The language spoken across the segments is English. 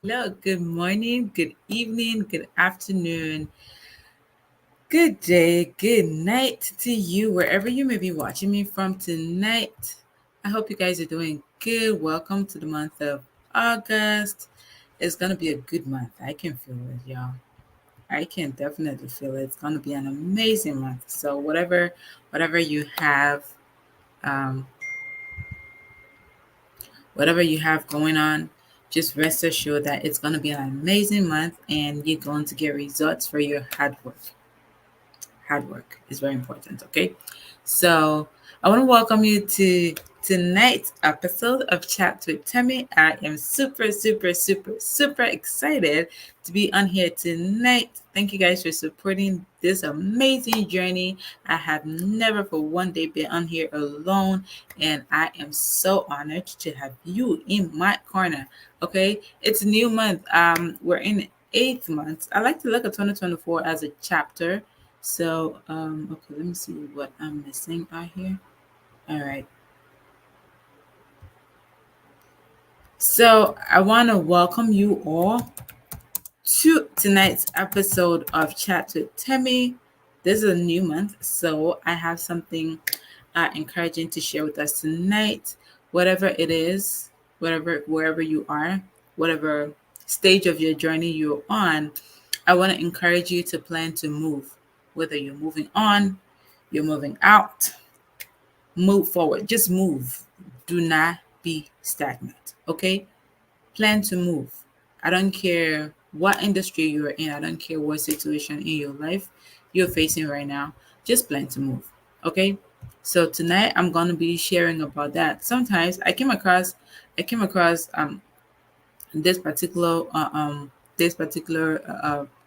Hello, good morning, good evening, good afternoon, good day, good night to you, wherever you may be watching me from tonight. I hope you guys are doing good. Welcome to the month of August. It's going to be a good month. I can feel it, y'all. I can definitely feel it. It's going to be an amazing month. So, whatever you have, um, whatever you have going on, just rest assured that it's going to be an amazing month and you're going to get results for your hard work. Hard work is very important, okay? So, I want to welcome you to tonight's episode of Chat with Themmy. I am super excited to be on here tonight. Thank you guys for supporting this amazing journey. I have never for one day been on here alone, and I am so honored to have you in my corner. Okay, it's a new month. We're in eighth month. I like to look at 2024 as a chapter. So, okay, let me see what I'm missing out here. All right. So, I want to welcome you all to tonight's episode of Chat with Themmy. This is a new month, so I have something encouraging to share with us tonight. Whatever it is, wherever you are, whatever stage of your journey you're on, I want to encourage you to plan to move. Whether you're moving on, you're moving out, move forward. Just move. Do not be stagnant. Okay? Plan to move. I don't care what industry you're in, I don't care what situation in your life you're facing right now. Just plan to move. Okay? So tonight I'm gonna be sharing about that. Sometimes I came across this particular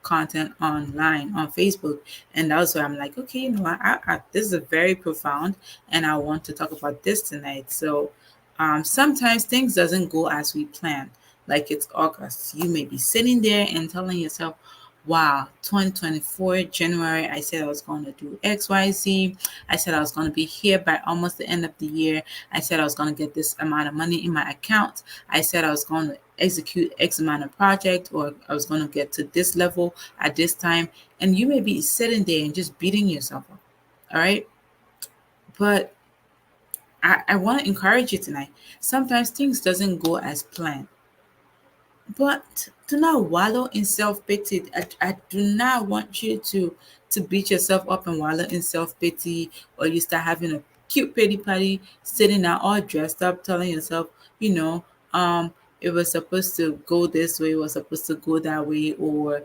content online on Facebook, and also I'm like, okay, this is a very profound, and I want to talk about this tonight. So, sometimes things doesn't go as we plan. Like it's August, you may be sitting there and telling yourself, wow, 2024 January, I said I was going to do XYZ. I said I was going to be here by almost the end of the year. I said I was going to get this amount of money in my account. I said I was going to execute X amount of project, or I was going to get to this level at this time. And you may be sitting there and just beating yourself up. All right. But I want to encourage you tonight. Sometimes things doesn't go as planned. But do not wallow in self pity. I do not want you to beat yourself up and wallow in self pity, or you start having a cute pity party, sitting there all dressed up, telling yourself, you know, it was supposed to go this way, it was supposed to go that way, or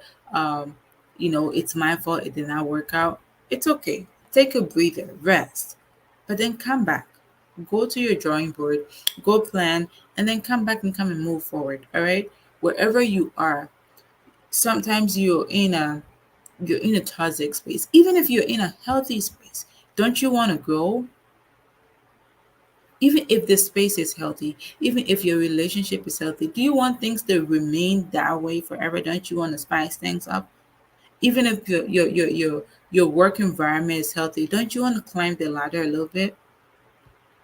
it's my fault, it did not work out. It's okay. Take a breather, rest, but then come back. Go to your drawing board, go plan, and then come back and come and move forward. All right, wherever you are, sometimes you're in a toxic space. Even if you're in a healthy space, don't you want to grow? Even if the space is healthy, even if your relationship is healthy, do you want things to remain that way forever? Don't you want to spice things up? Even if your work environment is healthy, don't you want to climb the ladder a little bit?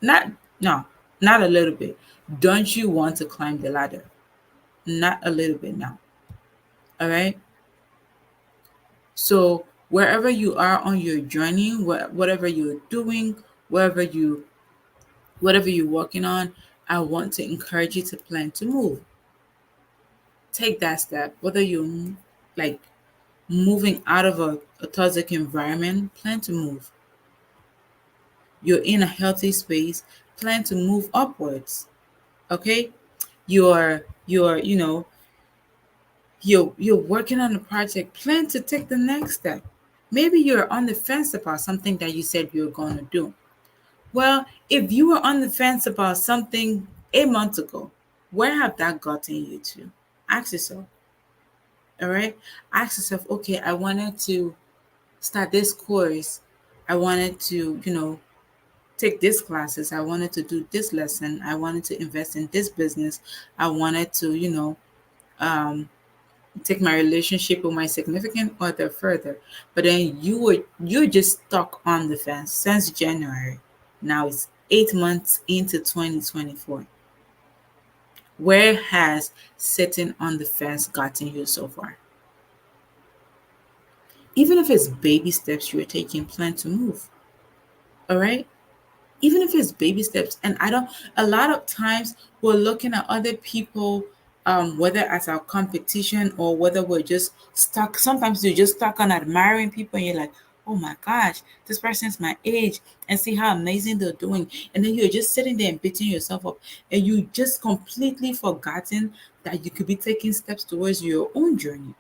Not no, not a little bit. Don't you want to climb the ladder? Not a little bit now. All right. So wherever you are on your journey, whatever you're doing, wherever you whatever you're working on, I want to encourage you to plan to move. Take that step. Whether you're like moving out of a toxic environment, plan to move. You're in a healthy space, plan to move upwards. Okay? You're working on a project, plan to take the next step. Maybe you're on the fence about something that you said you're going to do. Well, if you were on the fence about something 8 months ago, where have that gotten you to? Ask yourself. All right, ask yourself, okay, I wanted to start this course, I wanted to take these classes, I wanted to do this lesson, I wanted to invest in this business, I wanted to um take my relationship with my significant other further. But then you're just stuck on the fence since January. Now it's 8 months into 2024. Where has sitting on the fence gotten you so far? Even if it's baby steps you're taking, plan to move. All right? Even if it's baby steps. And I don't, a lot of times we're looking at other people, whether as our competition or whether we're just stuck. Sometimes you're just stuck on admiring people and you're like, oh my gosh, this person's my age and see how amazing they're doing. And then you're just sitting there and beating yourself up and you just completely forgotten that you could be taking steps towards your own journey.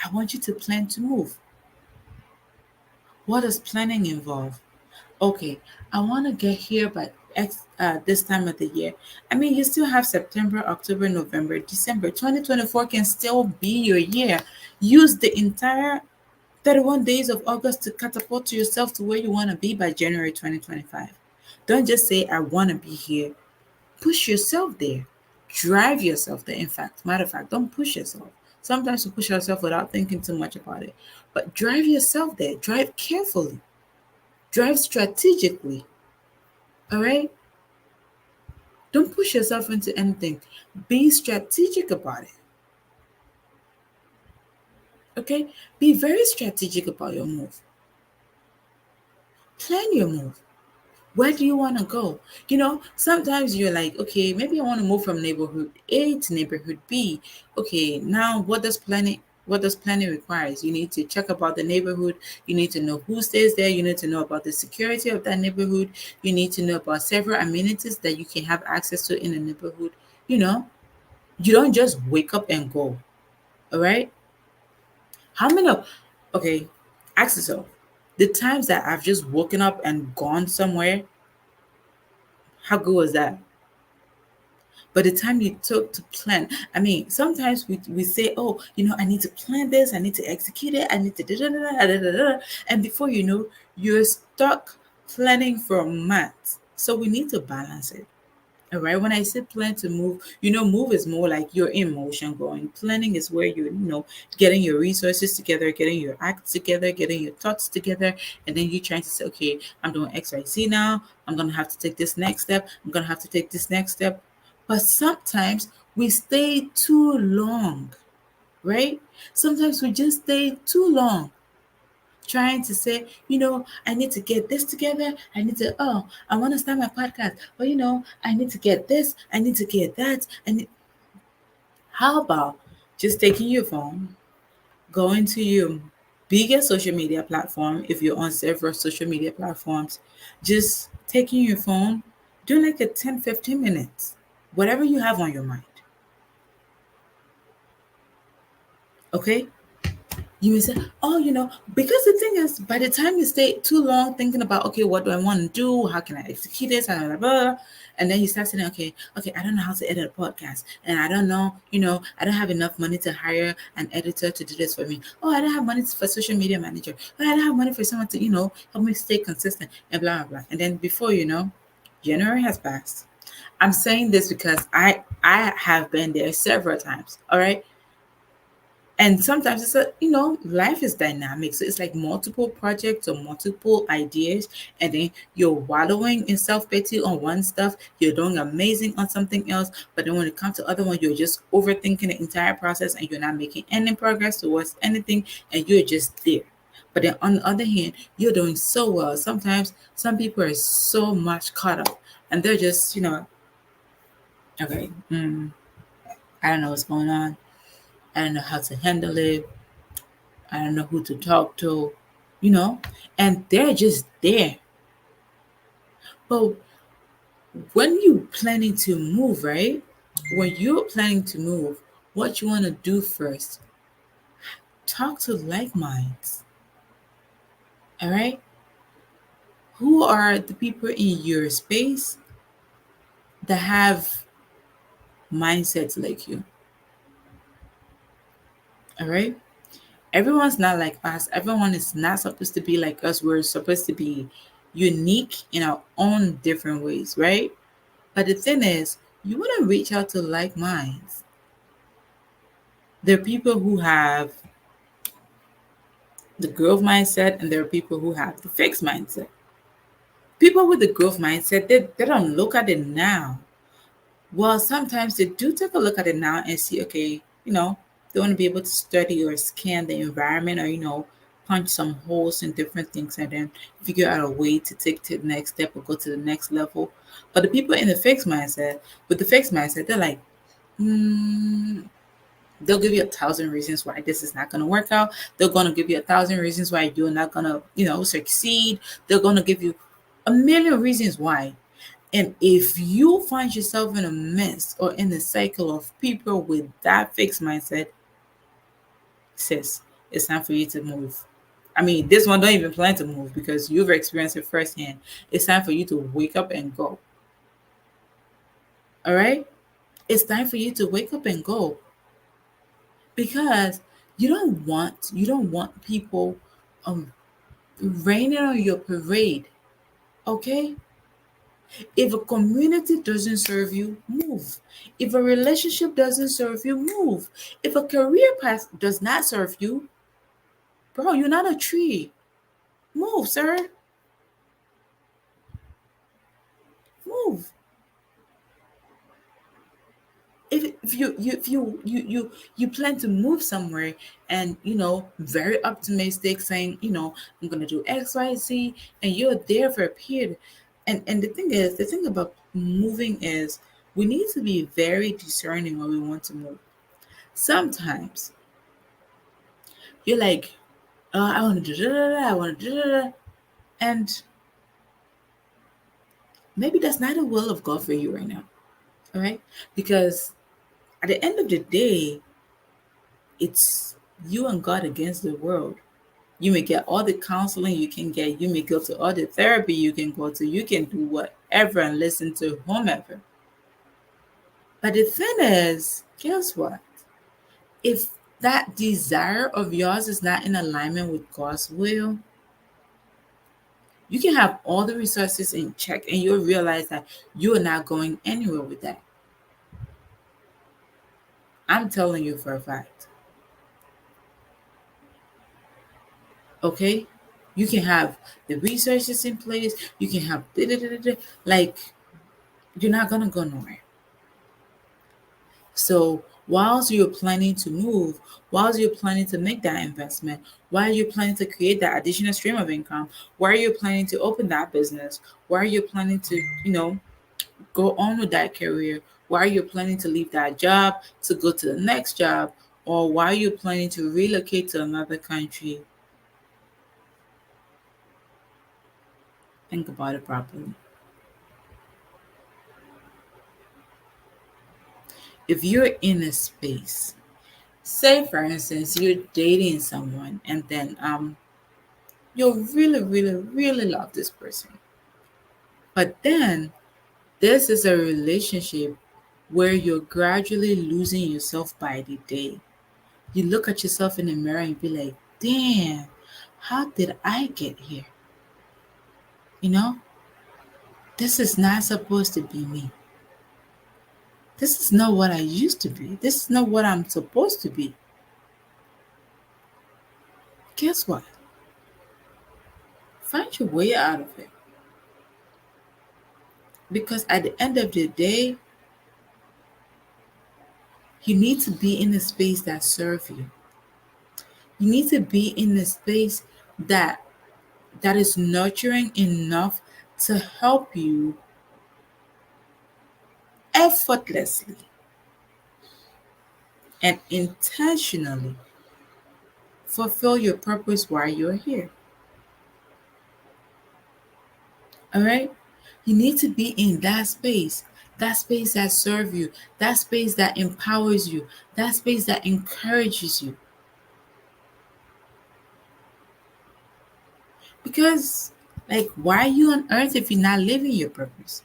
I want you to plan to move. What does planning involve? Okay, I want to get here by this time of the year. I mean, you still have September, October, November, December. 2024 can still be your year. Use the entire 31 days of August to catapult yourself to where you want to be by January 2025. Don't just say, I want to be here. Push yourself there. Drive yourself there. In fact, matter of fact, don't push yourself. Sometimes you push yourself without thinking too much about it. But drive yourself there. Drive carefully. Drive strategically. All right? Don't push yourself into anything. Be strategic about it. Okay? Be very strategic about your move. Plan your move. Where do you want to go? Sometimes you're like, okay, maybe I want to move from neighborhood A to neighborhood B. Okay, now what does planning requires? You need to check about the neighborhood. You need to know who stays there. You need to know about the security of that neighborhood. You need to know about several amenities that you can have access to in the neighborhood. You know, you don't just wake up and go. All right? How many of okay, ask yourself, the times that I've just woken up and gone somewhere, how good was that? But the time you took to plan, I mean, sometimes we say, oh, I need to plan this, I need to execute it, I need to da da da da da da da. And before you know, you're stuck planning for months. So we need to balance it. All right. When I say plan to move, move is more like you're in motion going. Planning is where you're getting your resources together, getting your acts together, getting your thoughts together. And then you're trying to say, okay, I'm doing XYZ now. I'm going to have to take this next step. I'm going to have to take this next step. But sometimes we stay too long, right? Sometimes we just stay too long trying to say, I need to get this together. I want to start my podcast. But, I need to get this. I need to get that. And how about just taking your phone, going to your biggest social media platform, if you're on several social media platforms, just taking your phone, doing like a 10-15 minutes, whatever you have on your mind. Okay? You may say, oh, because the thing is, by the time you stay too long thinking about, okay, what do I want to do? How can I execute this? Blah, blah, blah, and then you start saying, okay, I don't know how to edit a podcast. And I don't know, I don't have enough money to hire an editor to do this for me. Oh, I don't have money for social media manager. Oh, I don't have money for someone to, help me stay consistent and blah, blah, blah. And then before you know, January has passed. I'm saying this because I have been there several times. All right. And sometimes life is dynamic, so it's like multiple projects or multiple ideas, and then you're wallowing in self-pity on one stuff, you're doing amazing on something else, but then when it comes to other one, you're just overthinking the entire process and you're not making any progress towards anything, and you're just there. But then on the other hand, you're doing so well. Sometimes some people are so much caught up and they're just okay, I don't know what's going on, I don't know how to handle it, I don't know who to talk to, you know, and they're just there. But when you're planning to move, right? When you're planning to move, what you want to do first, talk to like minds. All right? Who are the people in your space that have mindsets like you? All right? Everyone's not like us. Everyone is not supposed to be like us. We're supposed to be unique in our own different ways, right? But the thing is, you want to reach out to like minds. There are people who have the growth mindset, and there are people who have the fixed mindset. People with the growth mindset, they don't look at it now. Well, sometimes they do take a look at it now and see, okay, they want to be able to study or scan the environment, or, punch some holes in different things and then figure out a way to take to the next step or go to the next level. But the people in the fixed mindset, with the fixed mindset, they're like, hmm, they'll give you 1,000 reasons why this is not going to work out. They're going to give you 1,000 reasons why you're not going to, succeed. They're going to give you a million reasons why. And if you find yourself in a mess or in the cycle of people with that fixed mindset, sis, it's time for you to move. I mean, this one don't even plan to move because you've experienced it firsthand. It's time for you to wake up and go. All right? It's time for you to wake up and go, because you don't want people um raining on your parade. Okay? If a community doesn't serve you, move. If a relationship doesn't serve you, move. If a career path does not serve you, bro, you're not a tree. Move, sir. Move. If you plan to move somewhere, and very optimistic, saying, I'm gonna do XYZ, and you're there for a period. And the thing about moving is, we need to be very discerning when we want to move. Sometimes you're like, I want to do da, I want to do da, and maybe that's not the will of God for you right now. All right, because at the end of the day, it's you and God against the world. You may get all the counseling you can get, you may go to all the therapy you can go to, you can do whatever and listen to whomever. But the thing is, guess what? If that desire of yours is not in alignment with God's will, you can have all the resources in check and you'll realize that you're not going anywhere with that. I'm telling you for a fact. Okay? You can have the resources in place, you can have like, you're not gonna go nowhere. So whilst you're planning to move, whilst you're planning to make that investment, while you're planning to create that additional stream of income, while you're planning to open that business, while you're planning to, go on with that career, while you're planning to leave that job to go to the next job, or while you're planning to relocate to another country, think about it properly. If you're in a space, say for instance, you're dating someone and then you really, really, really love this person. But then this is a relationship where you're gradually losing yourself by the day. You look at yourself in the mirror and be like, damn, how did I get here? You know, this is not supposed to be me. This is not what I used to be. This is not what I'm supposed to be. Guess what? Find your way out of it. Because at the end of the day, you need to be in a space that serves you. You need to be in a space that is nurturing enough to help you effortlessly and intentionally fulfill your purpose while you're here. All right? You need to be in that space that serves you, that space that empowers you, that space that encourages you. Because, like, why are you on earth if you're not living your purpose?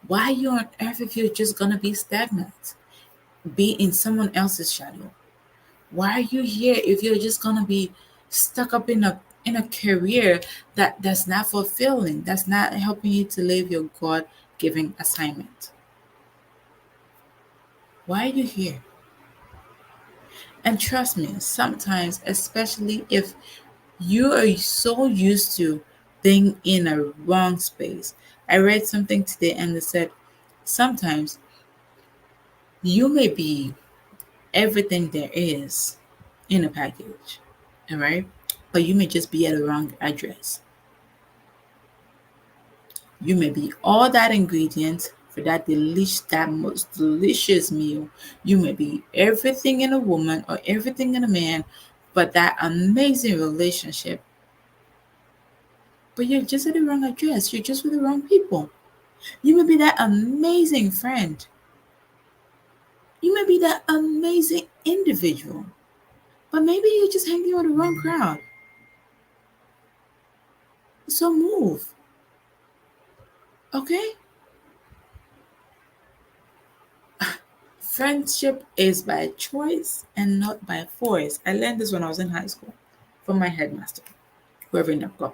Why are you on earth if you're just gonna be stagnant? Be in someone else's shadow? Why are you here if you're just gonna be stuck up in a career that's not fulfilling, that's not helping you to live your God-given assignment? Why are you here? And trust me, sometimes, especially if you are so used to being in a wrong space. I read something today and it said sometimes you may be everything there is in a package, all right? But you may just be at the wrong address. You may be all that ingredient for that most delicious meal. You may be everything in a woman or everything in a man, but that amazing relationship. But you're just at the wrong address. You're just with the wrong people. You may be that amazing friend. You may be that amazing individual. But maybe you're just hanging with the wrong crowd. So move. Okay? Friendship is by choice and not by force. I learned this when I was in high school from my headmaster, Reverend Dr.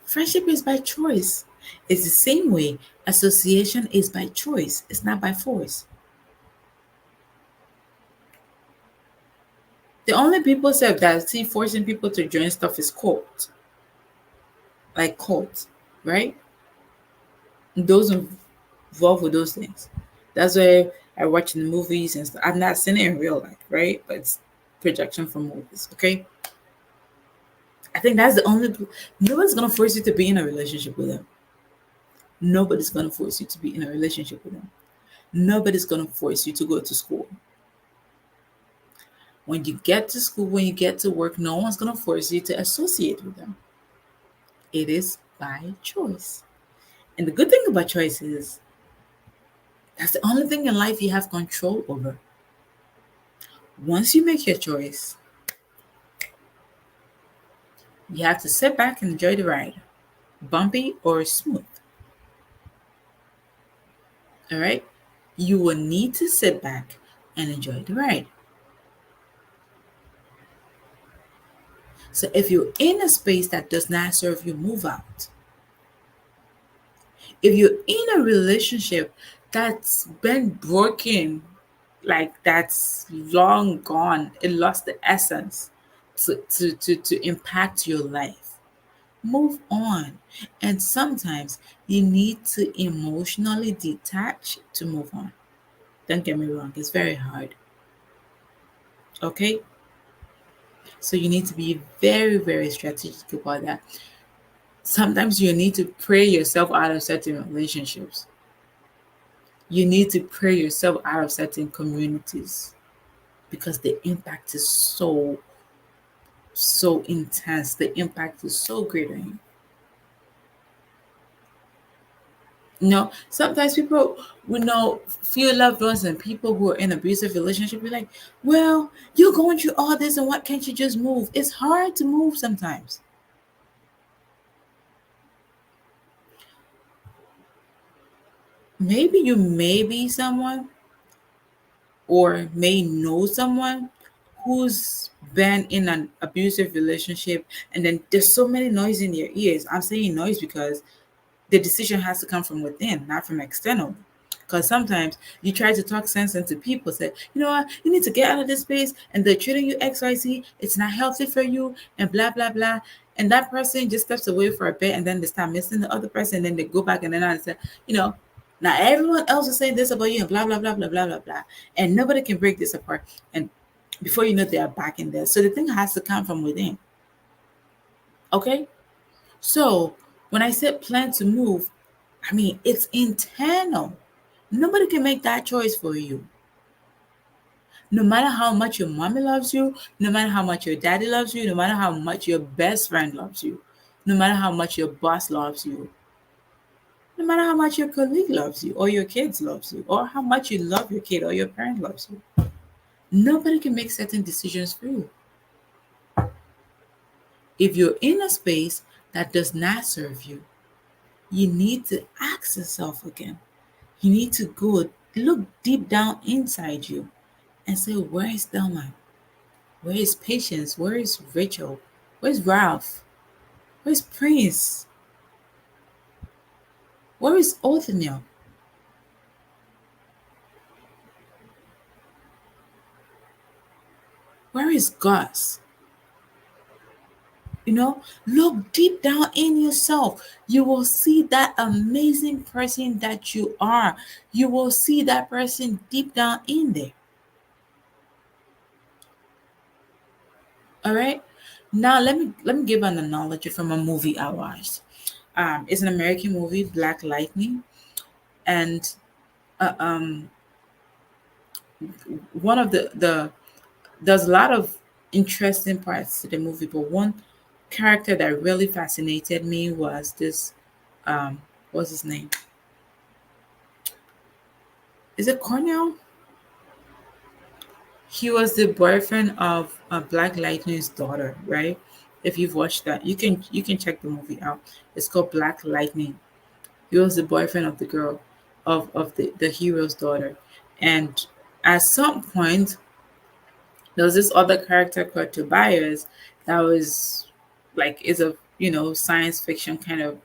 Friendship is by choice. It's the same way association is by choice, it's not by force. The only people that I see forcing people to join stuff is cult, right? Those involved with those things. That's why I watch in the movies and stuff. I've not seen it in real life, right? But it's projection from movies, okay? I think that's the only. Nobody's gonna force you to be in a relationship with them. Nobody's gonna force you to be in a relationship with them. Nobody's gonna force you to go to school. When you get to school, when you get to work, no one's gonna force you to associate with them. It is by choice. And the good thing about choice is that's the only thing in life you have control over. Once you make your choice, you have to sit back and enjoy the ride, bumpy or smooth. All right? You will need to sit back and enjoy the ride. So if you're in a space that does not serve you, move out. If you're in a relationship that's been broken, like that's long gone, it lost the essence to impact your life, move on. And sometimes you need to emotionally detach to move on. Don't get me wrong, it's very hard. Okay? So you need to be very, very strategic about that. Sometimes you need to pray yourself out of certain relationships. You need to pray yourself out of certain communities because the impact is so intense. The impact is so great on you. Sometimes people we know few loved ones and people who are in abusive relationship be like, well, you're going through all this and what can't you just move? It's hard to move sometimes. Maybe you may be someone or may know someone who's been in an abusive relationship and then there's so many noise in their ears. I'm saying noise because the decision has to come from within, not from external. Because sometimes you try to talk sense into people, say, you know what, you need to get out of this space and they're treating you XYZ, it's not healthy for you, and blah, blah, blah. And that person just steps away for a bit and then they start missing the other person, and then they go back and then I say, you know, now everyone else is saying this about you and blah, blah, blah, blah, blah, blah, blah. And nobody can break this apart. And before you know, they are back in there. So the thing has to come from within. Okay? So when I said plan to move, I mean it's internal. Nobody can make that choice for you. No matter how much your mommy loves you, no matter how much your daddy loves you, no matter how much your best friend loves you, no matter how much your boss loves you, no matter how much your colleague loves you, or your kids loves you, or how much you love your kid or your parent loves you. Nobody can make certain decisions for you. If you're in a space that does not serve you, you need to ask yourself again. You need to go look deep down inside you and say, where is Thelma? Where is Patience? Where is Rachel? Where's Ralph? Where's Prince? Where is Othniel? Where is Gus? Look deep down in yourself. You will see that amazing person that you are. You will see that person deep down in there. All right. Now let me give an analogy from a movie I watched. It's an American movie, Black Lightning, and uh, um, one of the there's a lot of interesting parts to the movie, but one character that really fascinated me was this. What's his name? Is it Cornell? He was the boyfriend of Black Lightning's daughter, right? If you've watched that, you can check the movie out. It's called Black Lightning. He was the boyfriend of the girl, of the hero's daughter, and at some point there was this other character called Tobias that was like is a science fiction kind of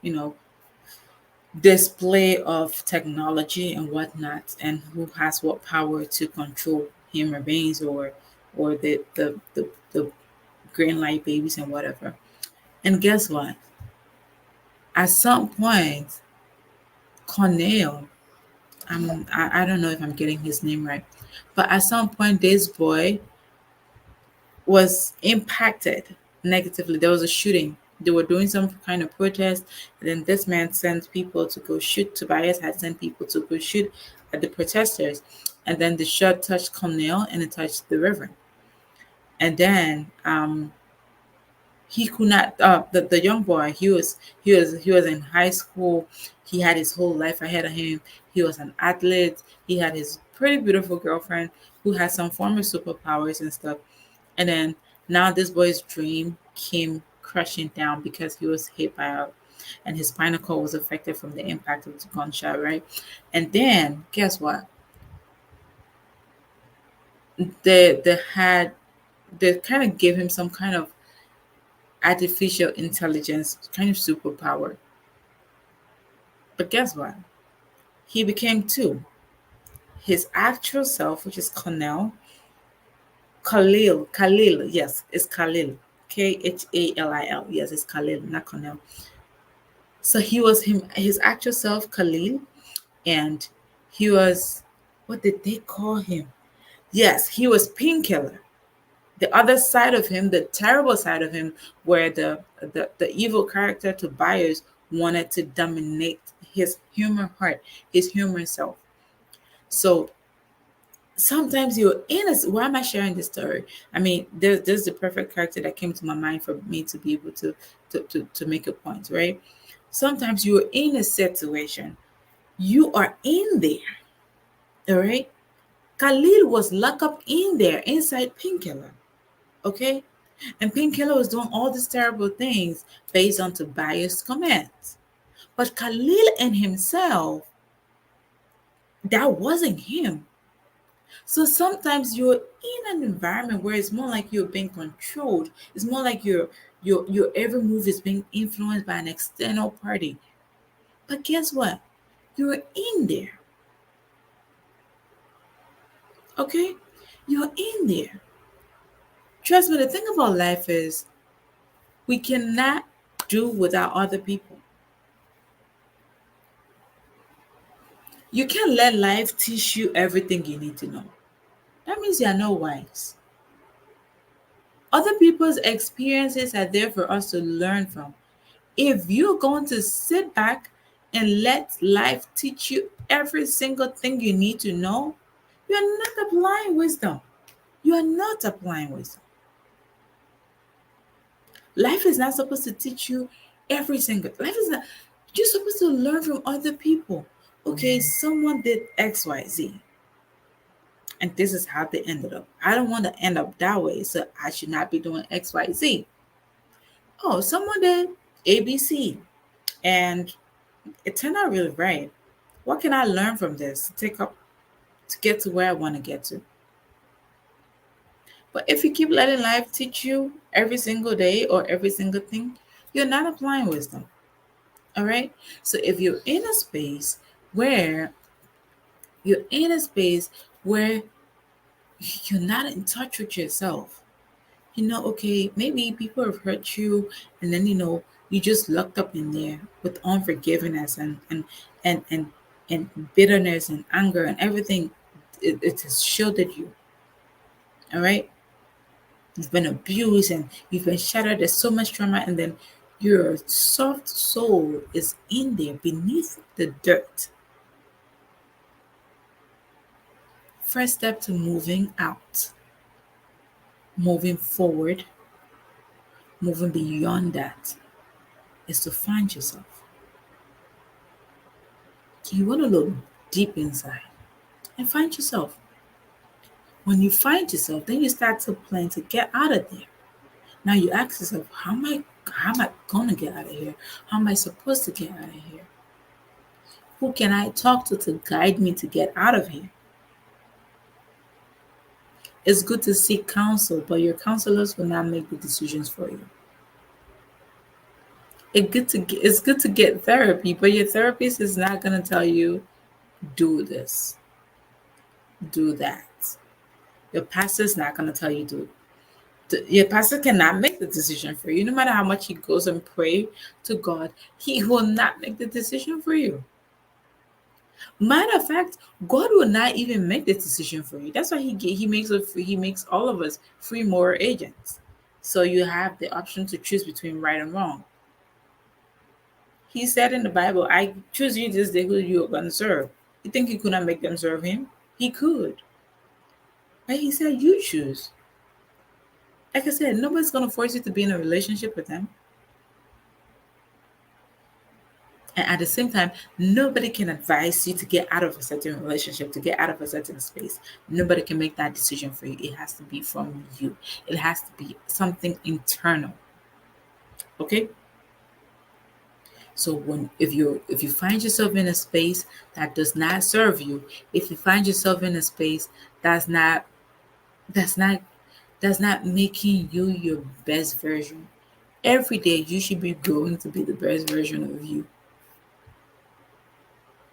display of technology and whatnot, and who has what power to control human beings or the green light babies and whatever. And guess what? At some point, Cornell, I don't know if I'm getting his name right, but at some point, this boy was impacted negatively. There was a shooting. They were doing some kind of protest, and then this man sent people to go shoot. Tobias had sent people to go shoot at the protesters, and then the shot touched Cornell and it touched the river. And then he could not. The young boy, he was in high school. He had his whole life ahead of him. He was an athlete. He had his pretty beautiful girlfriend who had some form of superpowers and stuff. And then now this boy's dream came crashing down because he was hit by and his spinal cord was affected from the impact of the gunshot, right? And then guess what? They kind of gave him some kind of artificial intelligence kind of superpower. But guess what? He became two. His actual self, which is Khalil, yes, it's Khalil. Khalil. Yes, it's Khalil, not Cornell. So he was his actual self, Khalil, and he was, what did they call him? Yes, he was Painkiller. The other side of him, the terrible side of him, where the evil character Tobias wanted to dominate his human heart, his human self. So sometimes you're innocent. Why am I sharing this story? I mean, there's the perfect character that came to my mind for me to be able to make a point, right? Sometimes you're in a situation, you are in there, all right? Khalil was locked up in there inside Painkiller, okay? And Painkiller was doing all these terrible things based on Tobias' commands. But Khalil and himself, that wasn't him. So sometimes you're in an environment where it's more like you're being controlled. It's more like your every move is being influenced by an external party. But guess what? You're in there. Okay? You're in there. Trust me, the thing about life is we cannot do without other people. You can't let life teach you everything you need to know. That means you are not wise. Other people's experiences are there for us to learn from. If you're going to sit back and let life teach you every single thing you need to know, you're not applying wisdom. You are not applying wisdom. Life is not supposed to teach you every single. Life is not. You're supposed to learn from other people. Okay, someone did X, Y, Z, and this is how they ended up. I don't want to end up that way, so I should not be doing X, Y, Z. Oh, someone did ABC, and it turned out really right. What can I learn from this to take up to get to where I want to get to? But if you keep letting life teach you every single day or every single thing, you're not applying wisdom. All right. So if where you're in a space where you're not in touch with yourself, Okay, maybe people have hurt you, and then you just locked up in there with unforgiveness and bitterness and anger and everything. It has shielded you. All right, you've been abused and you've been shattered. There's so much trauma, and then your soft soul is in there beneath the dirt. First step to moving out, moving forward, moving beyond that is to find yourself. You want to look deep inside and find yourself. When you find yourself, then you start to plan to get out of there. Now you ask yourself, how am I gonna get out of here? How am I supposed to get out of here? Who can I talk to guide me to get out of here? It's good to seek counsel, but your counselors will not make the decisions for you. It's good to get therapy, but your therapist is not gonna tell you do this, do that. Your pastor's not gonna tell you your pastor cannot make the decision for you. No matter how much he goes and pray to God, he will not make the decision for you. Matter of fact, God will not even make the decision for you. That's why he makes all of us free moral agents. So you have the option to choose between right and wrong. He said in the Bible, "I choose you this day who you are going to serve." You think he could not make them serve him? He could, but he said you choose. Like I said, nobody's going to force you to be in a relationship with them. And at the same time, nobody can advise you to get out of a certain relationship, to get out of a certain space. Nobody can make that decision for you. It has to be from you. It has to be something internal. Okay? So if you find yourself in a space that does not serve you, if you find yourself in a space that's not that's not that's not making you your best version, every day you should be growing to be the best version of you.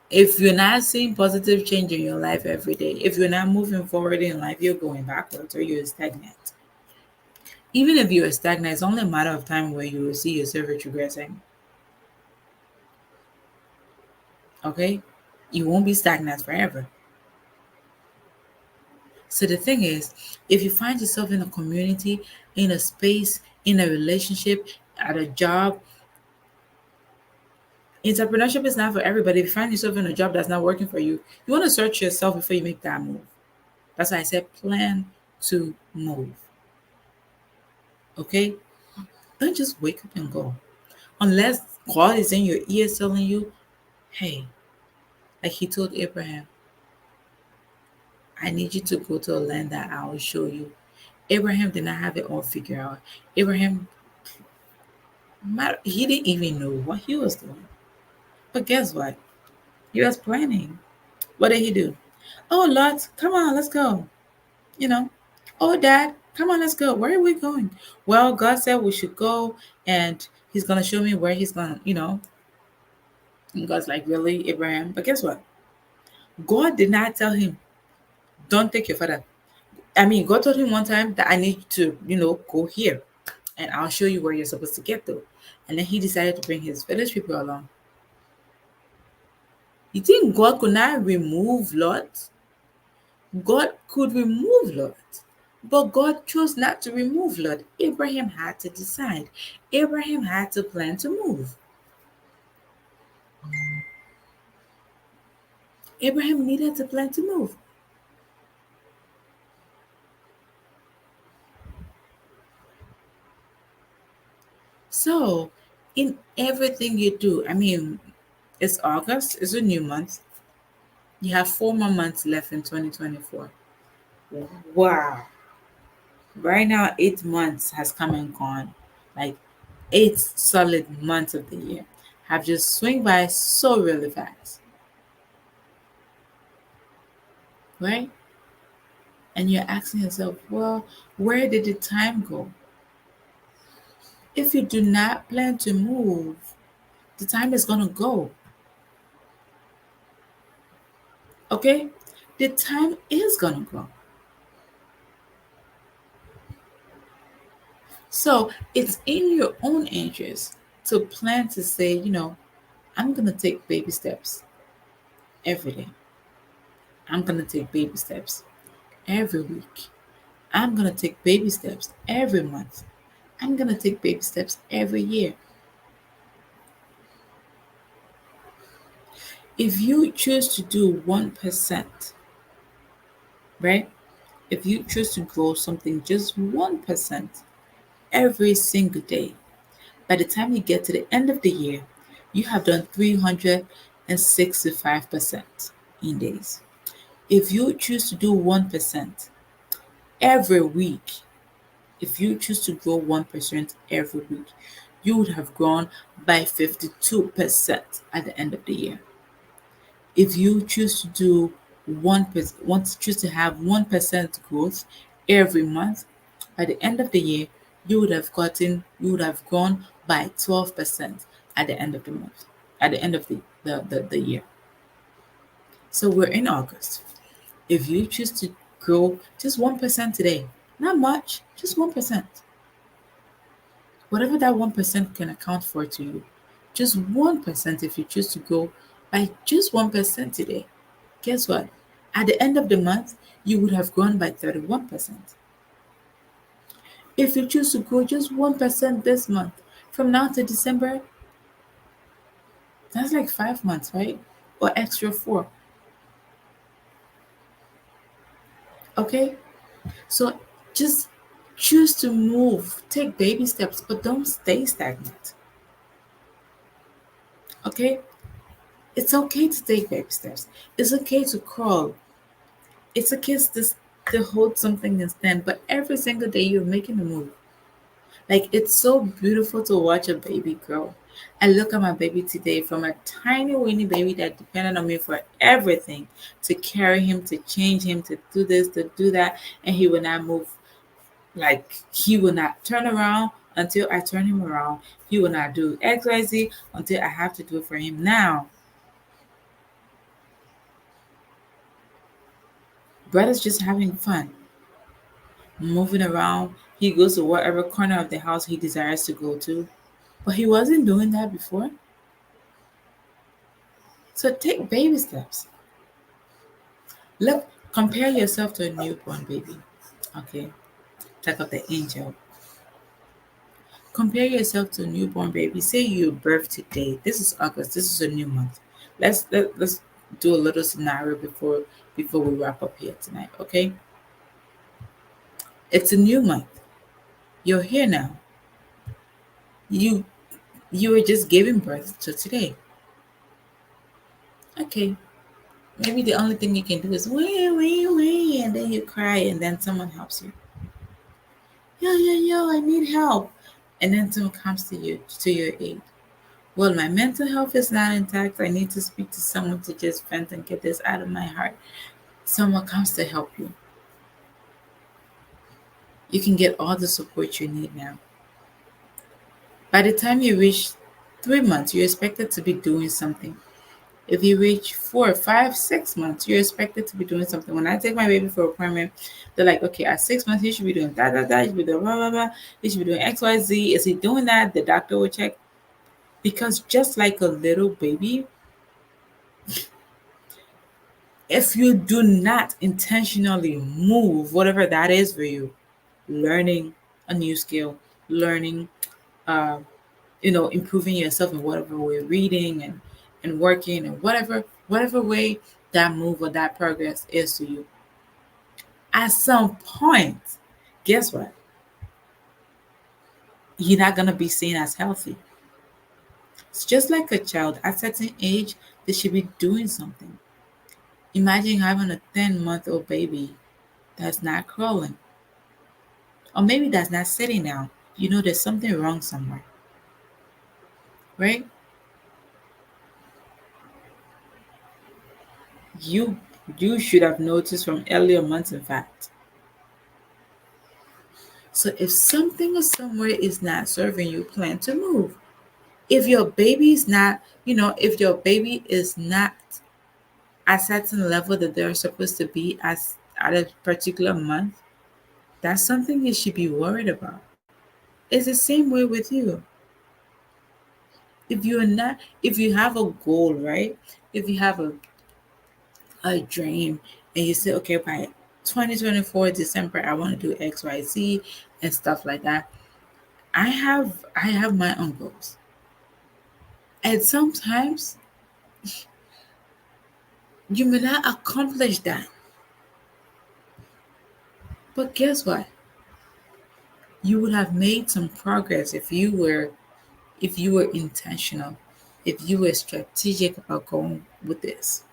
If you're not seeing positive change in your life every day, if you're not moving forward in life, you're going backwards or you're stagnant. Even if you're stagnant, it's only a matter of time where you will see yourself retrogressing. Okay? You won't be stagnant forever. So the thing is, if you find yourself in a community, in a space, in a relationship, at a job, entrepreneurship is not for everybody. If you find yourself in a job that's not working for you, you want to search yourself before you make that move. That's why I said plan to move. Okay? Don't just wake up and go. Unless God is in your ear telling you, hey, like he told Abraham, I need you to go to a land that I will show you. Abraham did not have it all figured out. Abraham, he didn't even know what he was doing. But guess what? He was planning. What did he do? Oh, Lot, come on, let's go. You know, oh, Dad, come on, let's go. Where are we going? Well, God said we should go and he's going to show me where he's going to. And God's like, really, Abraham? But guess what? God did not tell him, don't take your father. I mean, God told him one time that I need to, go here and I'll show you where you're supposed to get to. And then he decided to bring his village people along. You think God could not remove Lot? God could remove Lot. But God chose not to remove Lot. Abraham had to decide. Abraham had to plan to move. Abraham needed to plan to move. So, in everything you do, I mean, it's August, it's a new month. You have 4 more months left in 2024. Wow. Right now, 8 months has come and gone. Like 8 solid months of the year have just swing by so really fast. Right? And you're asking yourself, well, where did the time go? If you do not plan to move, the time is going to go. Okay? The time is going to go. So it's in your own interest to plan to say, I'm going to take baby steps every day. I'm going to take baby steps every week. I'm going to take baby steps every month. I'm going to take baby steps every year. If you choose to do 1%, right? If you choose to grow something just 1% every single day, by the time you get to the end of the year, you have done 365% in days. If you choose to do 1% every week, if you choose to grow 1% every week, you would have grown by 52% at the end of the year. If you choose to do 1%, want to choose to have 1% growth every month, by the end of the year, you would have grown by 12% at the end of the month, at the end of the year. So we're in August. If you choose to grow just 1% today, not much, just 1%, whatever that 1% can account for to you, just 1%, if you choose to grow by just 1% today, guess what? At the end of the month, you would have grown by 31%. If you choose to grow just 1% this month, from now to December, that's like 5 months, right? Or extra four. Okay? So just choose to move, take baby steps, but don't stay stagnant. Okay? It's okay to take baby steps. It's okay to crawl. It's okay to hold something and stand, but every single day you're making a move. Like, it's so beautiful to watch a baby grow. I look at my baby today, from a tiny weeny baby that depended on me for everything, to carry him, to change him, to do this, to do that, and he will not move. Like, he will not turn around until I turn him around. He will not do XYZ until I have to do it for him. Now, brother's just having fun, moving around. He goes to whatever corner of the house he desires to go to. But he wasn't doing that before. So take baby steps. Look, compare yourself to a newborn baby. Okay, check out the angel. Compare yourself to a newborn baby. Say you birth today. This is August. This is a new month. Let's do a little scenario before we wrap up here tonight. Okay, it's a new month. You're here now. You you were just giving birth to today. Okay, maybe the only thing you can do is wait, and then you cry, and then someone helps you. Yo, I need help. And then someone comes to your aid. Well, my mental health is not intact. I need to speak to someone to just vent and get this out of my heart. Someone comes to help you. You can get all the support you need now. By the time you reach 3 months, you're expected to be doing something. If you reach 4, 5, 6 months, you're expected to be doing something. When I take my baby for appointment, they're like, okay, at 6 months, he should be doing that, he should be doing blah, blah, blah. He should be doing XYZ. Is he doing that? The doctor will check. Because just like a little baby, if you do not intentionally move, whatever that is for you, learning a new skill, learning, uh, improving yourself in whatever way, reading and working and whatever way that move or that progress is to you, at some point, guess what? You're not gonna be seen as healthy. It's just like a child at a certain age, they should be doing something. Imagine having a 10-month-old baby that's not crawling, or maybe that's not sitting down. You know there's something wrong somewhere, right? You you should have noticed from earlier months, in fact. So if something or somewhere is not serving you, plan to move. If your baby is not, if your baby is not at a certain level that they're supposed to be at a particular month, that's something you should be worried about. It's the same way with you. If you have a goal, right? If you have a dream and you say, okay, by 2024 December, I want to do XYZ and stuff like that. I have my own goals. And sometimes you may not accomplish that. But guess what? You would have made some progress if you were intentional, if you were strategic about going with this.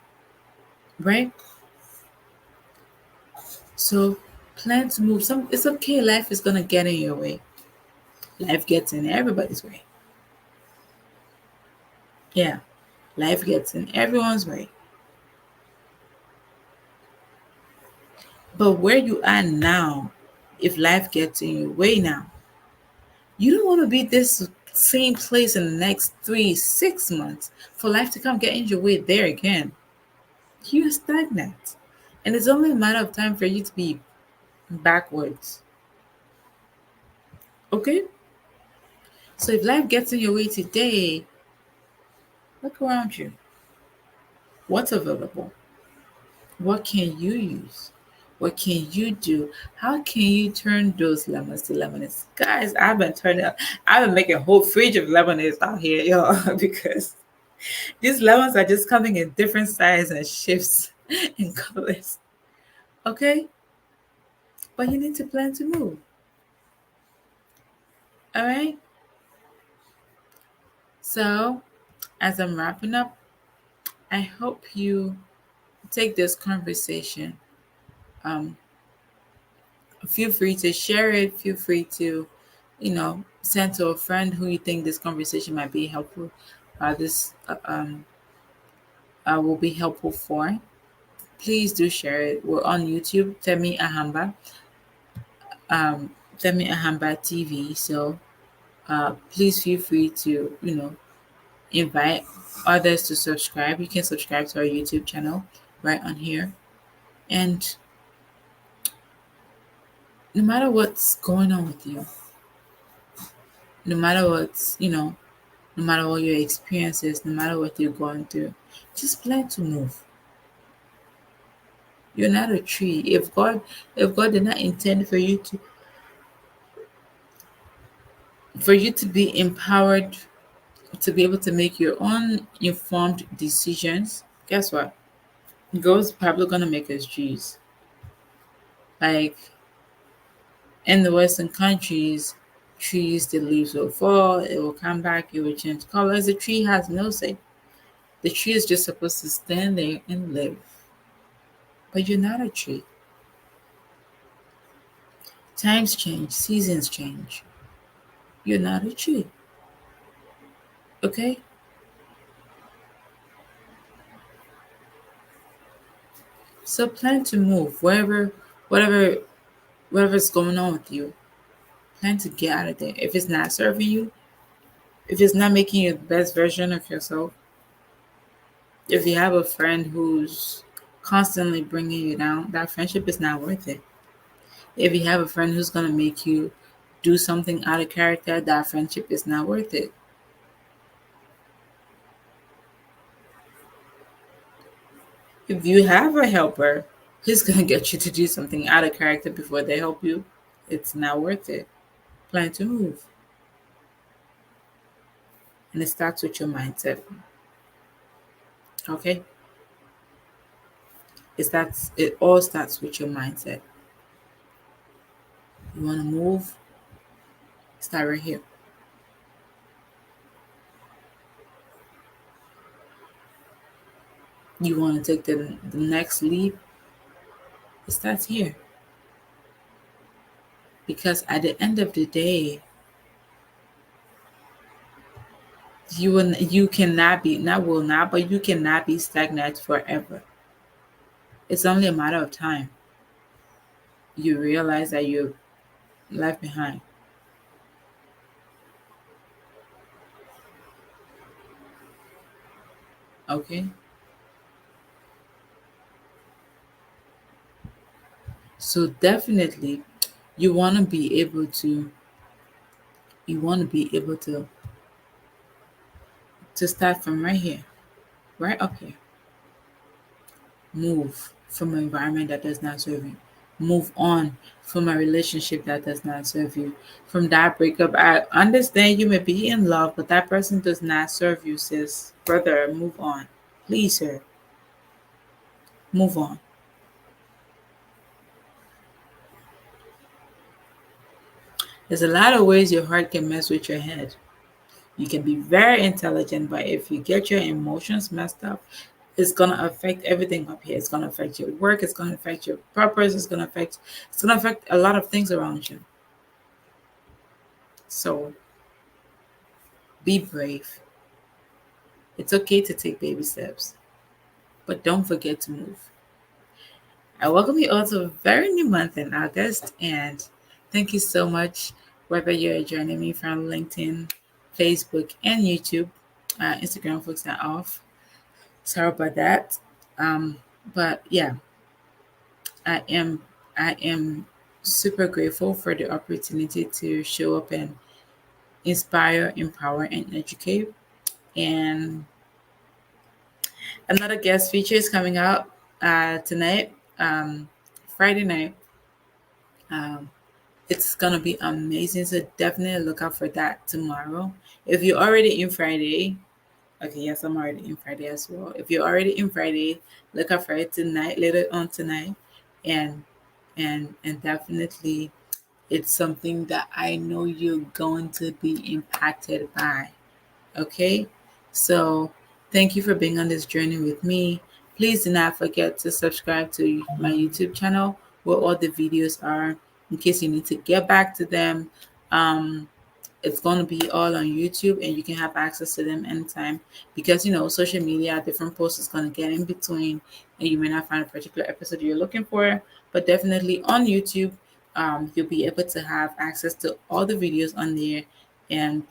Right? So plan to move. It's okay, life is gonna get in your way. Life gets in everybody's way. Yeah. Life gets in everyone's way. But where you are now, if life gets in your way now, you don't want to be this same place in the next 3, 6 months for life to come get in your way there again. You're stagnant. And it's only a matter of time for you to be backwards. Okay? So if life gets in your way today, look around you. What's available? What can you use? What can you do? How can you turn those lemons to lemonades? Guys, I've been making a whole fridge of lemonades out here, y'all, because these lemons are just coming in different sizes and shapes and colors. Okay? But you need to plan to move. All right? So, as I'm wrapping up, I hope you take this conversation. Um, Feel free to share it. Feel free to, send to a friend who you think this conversation might be helpful. This will be helpful for. Please do share it. We're on YouTube, Themmy Ahamba TV. So please feel free to, invite others to subscribe. You can subscribe to our YouTube channel right on here. And no matter what's going on with you, no matter what's, no matter what your experiences, no matter what you're going through, just plan to move. You're not a tree. If God did not intend for you to be empowered to be able to make your own informed decisions, guess what? God's probably gonna make us trees. Like in the Western countries, trees, the leaves will fall, it will come back, it will change colors. The tree has no say. The tree is just supposed to stand there and live. But you're not a tree. Times change, seasons change. You're not a tree. Okay? So plan to move whatever whatever's going on with you. Plan to get out of there. If it's not serving you, if it's not making you the best version of yourself, if you have a friend who's constantly bringing you down, that friendship is not worth it. If you have a friend who's going to make you do something out of character, that friendship is not worth it. If you have a helper who's going to get you to do something out of character before they help you, it's not worth it. Plan to move. And it starts with your mindset. Okay? It all starts with your mindset. You want to move? Start right here. You want to take the next leap? It starts here. Because at the end of the day, you cannot be, not will not, but you cannot be stagnant forever. It's only a matter of time. You realize that you're left behind. Okay? So definitely you want to be able to You want to be able to start from right here, right up here. Move from an environment that does not serve you. Move on from a relationship that does not serve you. From that breakup, I understand you may be in love, but that person does not serve you, sis. Brother, move on. Please, sir, move on. There's a lot of ways your heart can mess with your head. You can be very intelligent, but if you get your emotions messed up, it's gonna affect everything up here. It's gonna affect your work. It's gonna affect your purpose. It's gonna affect a lot of things around you. So be brave. It's okay to take baby steps, but don't forget to move. I welcome you all to a very new month in August, and thank you so much. Whether you're joining me from LinkedIn, Facebook, and YouTube, Instagram folks are off. Sorry about that. Um, but yeah, I am I am super grateful for the opportunity to show up and inspire, empower, and educate. And another guest feature is coming out tonight, Friday night. Um, it's gonna be amazing. So definitely look out for that tomorrow. If you're already in Friday, okay, yes, I'm already in Friday as well. If you're already in Friday, look out for it tonight, later on tonight, and and definitely it's something that I know you're going to be impacted by. Okay, so thank you for being on this journey with me. Please do not forget to subscribe to my YouTube channel where all the videos are in case you need to get back to them. Um, it's going to be all on YouTube and you can have access to them anytime because social media, different posts is going to get in between and you may not find a particular episode you're looking for, but definitely on YouTube, you'll be able to have access to all the videos on there and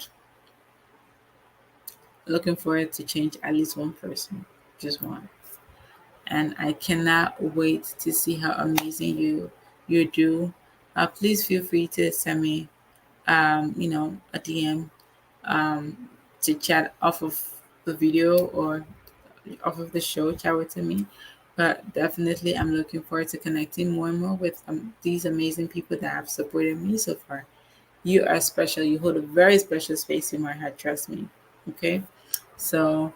looking forward to change at least one person, just one. And I cannot wait to see how amazing you do. Please feel free to send me, a DM to chat off of the video or off of the show, chat with me. But definitely, I'm looking forward to connecting more and more with these amazing people that have supported me so far. You are special. You hold a very special space in my heart. Trust me. Okay. So,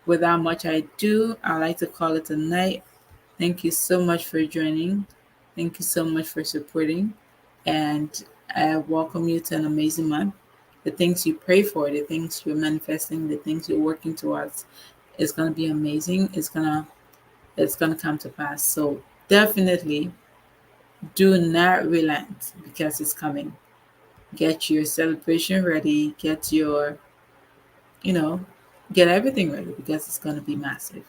without much ado, I like to call it a night. Thank you so much for joining. Thank you so much for supporting. And I welcome you to an amazing month. The things you pray for, the things you're manifesting, the things you're working towards, it's gonna be amazing. It's gonna come to pass. So definitely do not relent because it's coming. Get your celebration ready, you know, get everything ready because it's gonna be massive.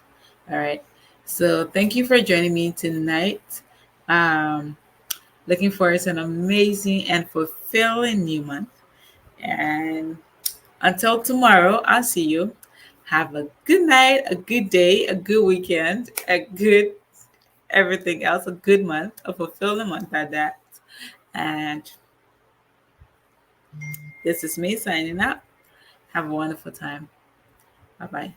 All right. So thank you for joining me tonight. Um, Looking forward to an amazing and fulfilling new month. And until tomorrow, I'll see you. Have a good night, a good day, a good weekend, a good everything else, a good month, a fulfilling month at that. And this is me signing out. Have a wonderful time. Bye bye.